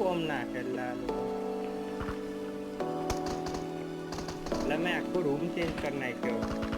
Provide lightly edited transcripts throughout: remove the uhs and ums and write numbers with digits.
કોમ નાખેલા લોકો એટલે મેં આખો રૂમ ચેન્જ કરી નાખ્યો.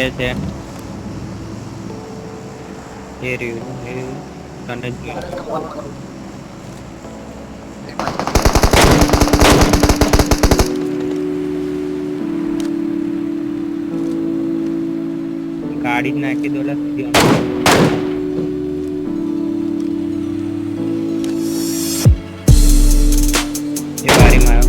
છે એ રહ્યું એ તને ગાડી જ નાખી દો એ બારી મારો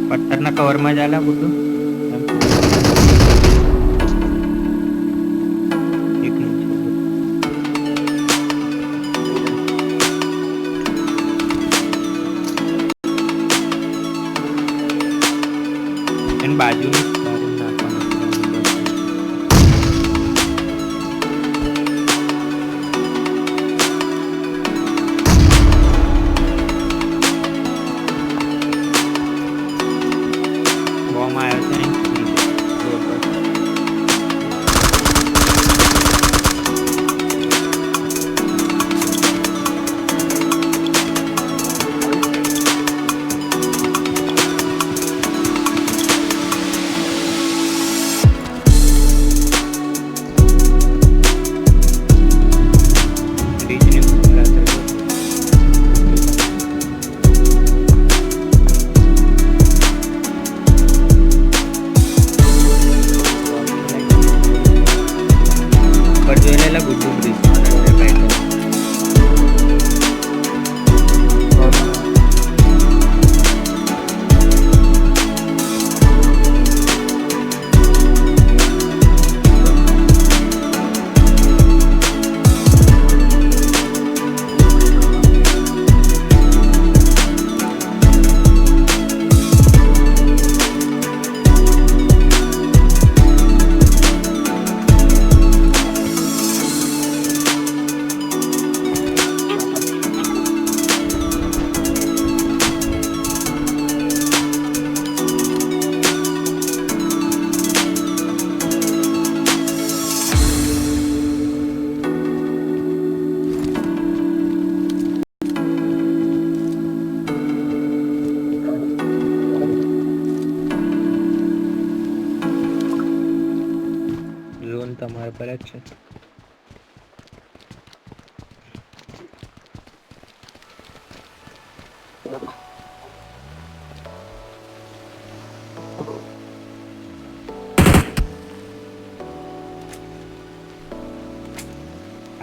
પથ્થરના કવરમાં જ આલા બધું ઉપર જોઈ લેલા ગુડ્ડુ બ્રિજ બેઠો. ઝોન તમારે પર જ છે.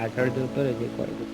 આગળ જોતો રહેજે કોઈ.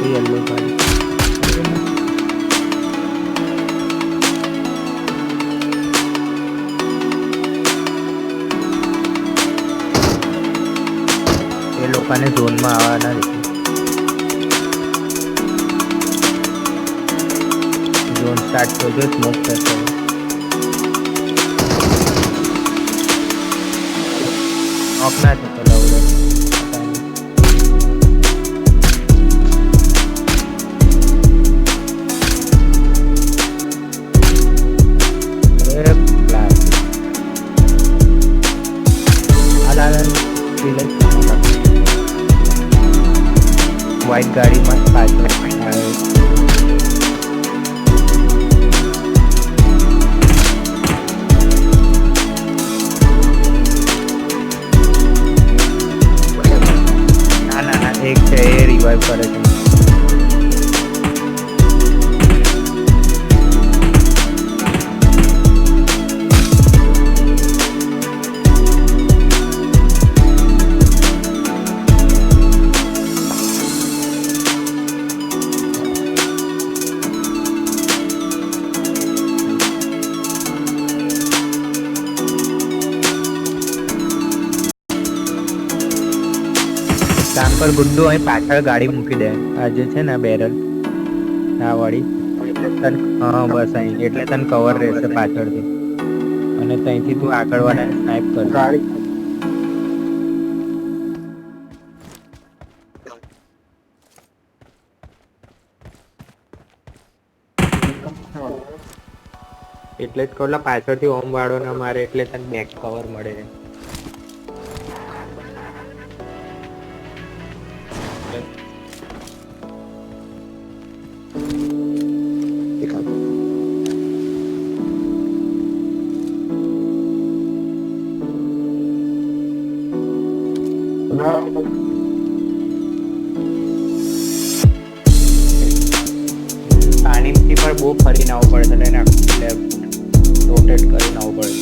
येलो गाड़ी ये लोकाने झोन में आवाना झोन स्टार्ट कर जो स्मोक करते हैं अपना तो चला उधर व्हाइट गाड़ी मत पाछो ना एक है रिवाइव करे छे पर गुड्डू અહીં પાછળ ગાડી મૂકી દે આ જે છે ને બેરલ આ વાળી એટલે તને હા બસ અહીં એટલે તને કવર રહેશે પાછળથી અને ત્યાંથી તું આગળવાળાને સ્નાઈપ કર ગાડી એટલે જ કહું પાછળથી ઓમ વાળો ના મારે એટલે તને બેક કવર મળે છે પાણીથી પણ બહુ ફરીને આવવું પડે છે, એને એટલે રોટેટ કરીને આવવું પડે.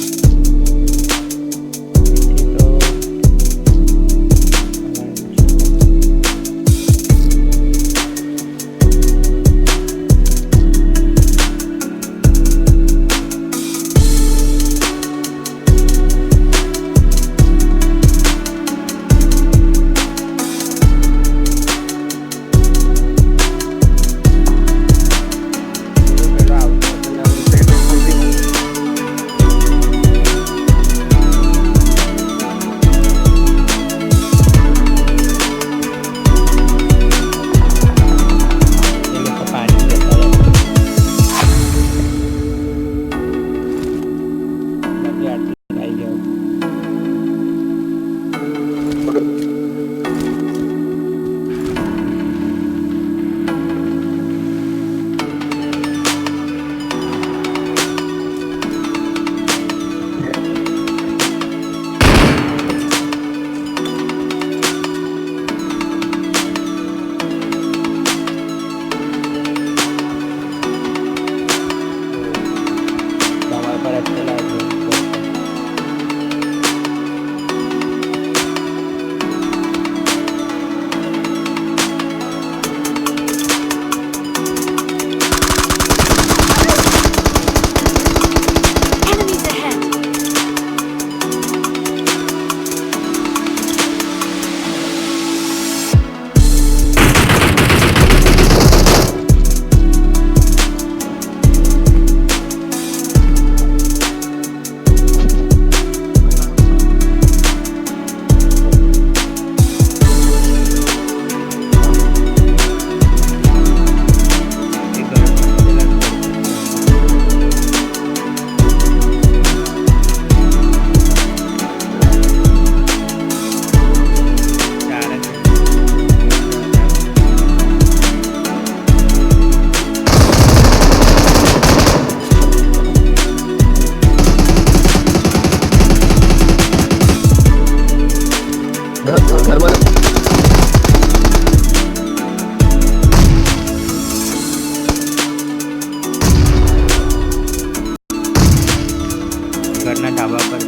ઘરના ધાબા પર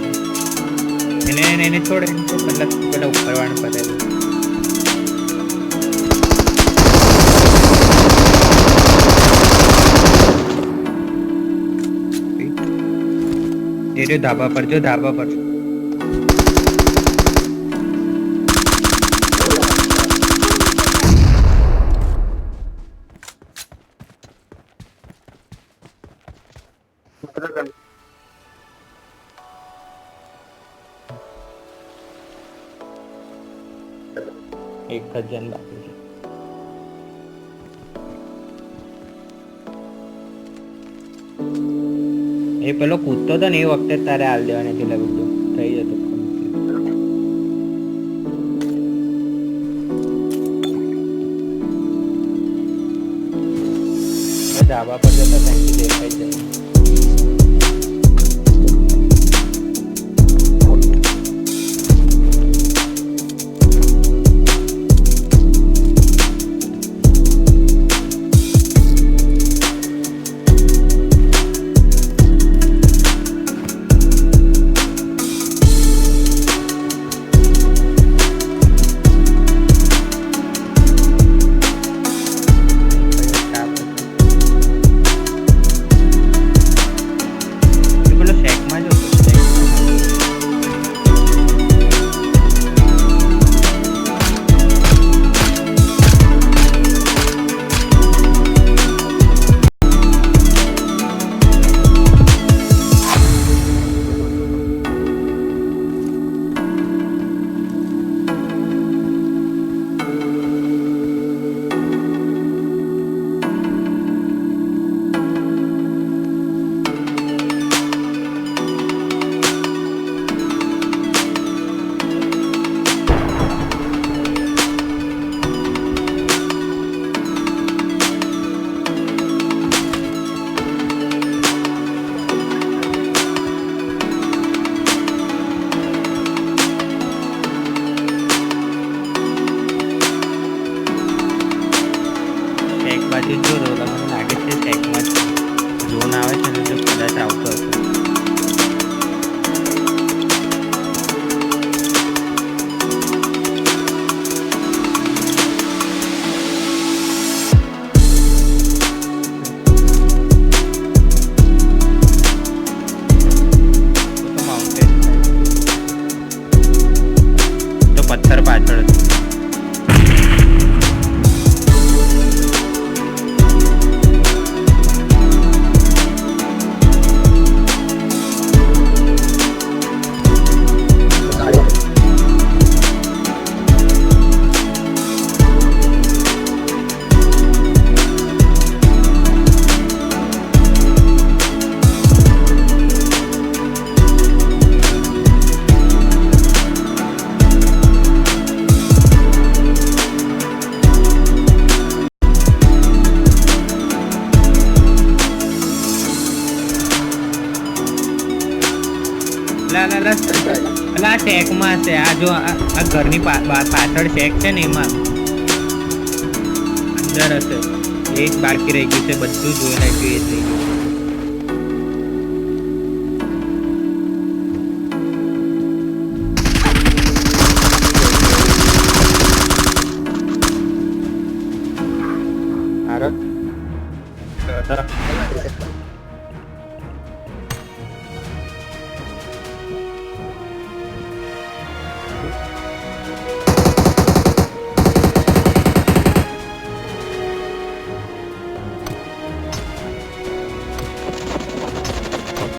એને છોડે પેલા ઉપરવાળું પતાવી દે. ધાબા પર જો, ધાબા પર એક જ જણ બાકી છે. એ પેલો કૂદતો હતો ને એ વખતે તારે હાલ દેવાની હતી, લગભગ થઈ જતો. ધાબા પર જતો ત્યાંથી દેખાઈ જાય. પથ્થર પાછળ. આ ટેકમાં છે. આ જો આ ઘરની પાછળ ટેક છે ને એમાં અંદર હશે. એ જ બાકી રહી ગયું છે. બધું જોઈ નાખ્યું એ થઈ ગયું.